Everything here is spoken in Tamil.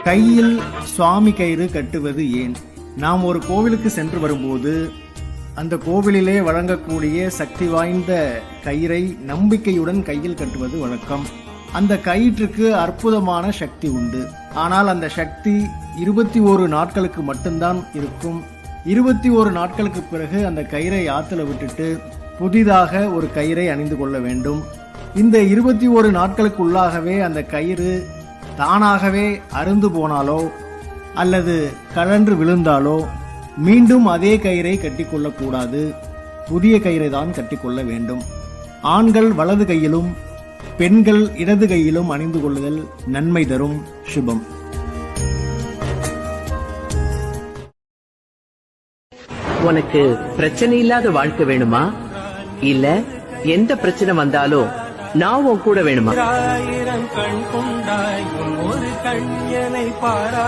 கையில் சுவாமி கயிறு கட்டுவது ஏன்? நாம் ஒரு கோவிலுக்கு சென்று வரும்போது அந்த கோவிலிலே வழங்கக்கூடிய சக்தி வாய்ந்த கயிறை நம்பிக்கையுடன் கையில் கட்டுவது வழக்கம். அந்த கயிற்றுக்கு அற்புதமான சக்தி உண்டு. ஆனால் அந்த சக்தி 21 நாட்களுக்கு மட்டும்தான் இருக்கும். 21 நாட்களுக்கு பிறகு அந்த கயிறை ஆத்துல விட்டுட்டு புதிதாக ஒரு கயிறை அணிந்து கொள்ள வேண்டும். இந்த 21 நாட்களுக்குள்ளாகவே அந்த கயிறு தானாகவே அறுந்து போனாலோ அல்லது கழன்று விழுந்தாலோ மீண்டும் அதே கயிறை கட்டிக்கொள்ளக்கூடாது. புதிய கயிறை தான் கட்டிக்கொள்ள வேண்டும். ஆண்கள் வலது கையிலும் பெண்கள் இடது கையிலும் அணிந்து கொள்ளுதல் நன்மை தரும். சுபம். உனக்கு பிரச்சனை இல்லாத வாழ்க்கை வேணுமா? இல்ல எந்த பிரச்சனை வந்தாலும் நான் உன் கூட வேணுமா? கண் கொண்டாய் ஒரு கண்யனை பாரா